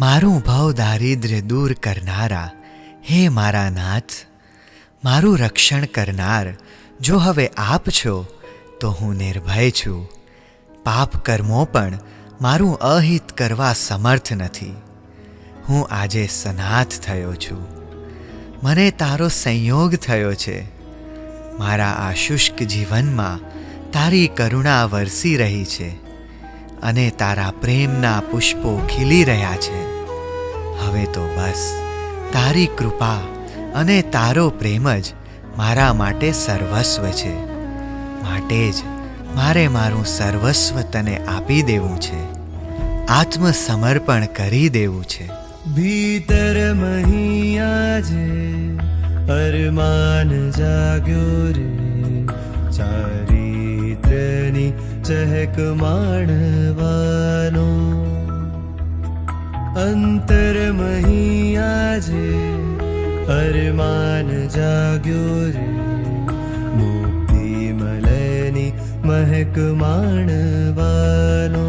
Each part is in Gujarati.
મારું ભવ દારિદ્ર્ય દૂર કરનારા હે મારા નાથ, મારું રક્ષણ કરનાર જો હવે આપ છો તો હું નિર્ભય છું. પાપ કર્મો પણ મારું અહિત કરવા સમર્થ નથી. હું આજે સનાથ થયો છું. મને તારો સંયોગ થયો છે. મારા આ શુષ્ક જીવનમાં તારી કરુણા વરસી રહી છે અને તારા પ્રેમના પુષ્પો ખીલી રહ્યા છે. હવે તો બસ તારી કૃપા અને તારો પ્રેમ જ મારા માટે સર્વસ્વ છે. માટે જ મારે મારું સર્વસ્વ તને આપી દેવું છે, આત્મસમર્પણ કરી દેવું છે. ભીતર મહિયા જે અરમાન જાગ્યો રે, ચારિત્રની ચહેક માણવાનો. અંતર મહિયા જે અરમાન જાગ્યો રે, મુક્તિ મલની મહેક માણવાનો.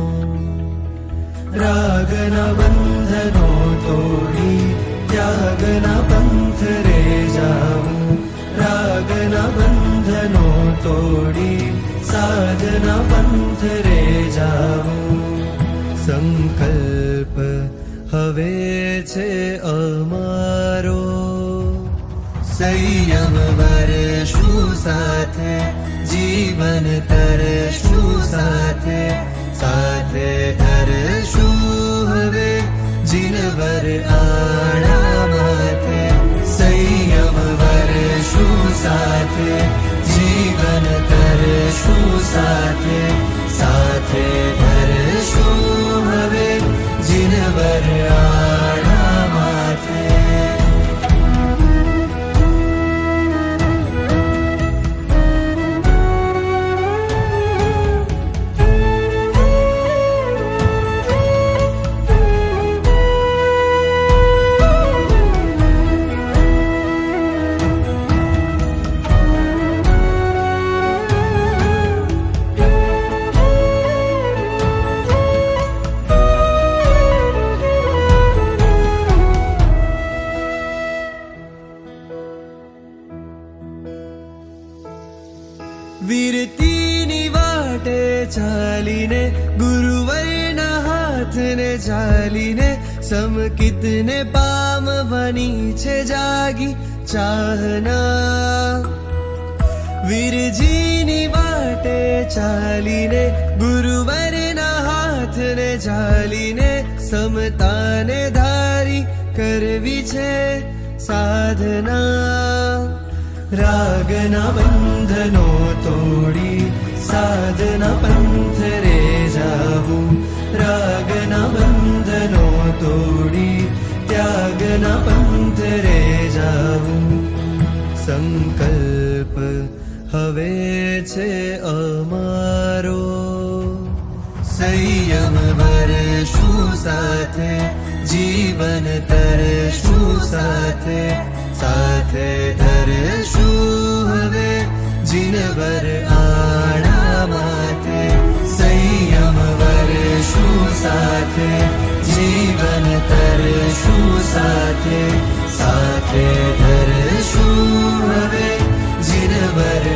રાગના બંધનો તોડી ત્યાગના પંથ રે જાઉં, રાગના બંધનો તોડી સાધના પંથ રે જાઉં. સંકલ્પ હવે છે અમારો, સંયમ વરશું સાથે, જીવન તરશું સાથે, સાથે ધરશું હવે જીનવર આણા માથે. સંયમ વરશું સાથે, જીવન તરશું સાથે, સાથે ધરશું હવે જીનવર આણા માથે. વીરતીની વાટે ચાલીને, ગુરુવરના હાથને ચાલીને, સમકિતને પામવાની છે જાગી ચાહના. વીરજીની વાટે ચાલીને, ગુરુવરના હાથને ચાલીને, સમતાને ધારી કરવી છે સાધના. રાગના બંધનો તોડી સાધના પંથ રે જાવું, રાગના બંધનો તોડી ત્યાગના પંથ રે જાવું. સંકલ્પ હવે છે અમારો, સંયમ વરશું સાથે, જીવન તરશું સાથે, સાથે ધરશું હવે જીનવર આણા માથે. સંયમ વરશું સાથે, જીવન તરશું સાથે, સાથે ધરશું હવે જીનવર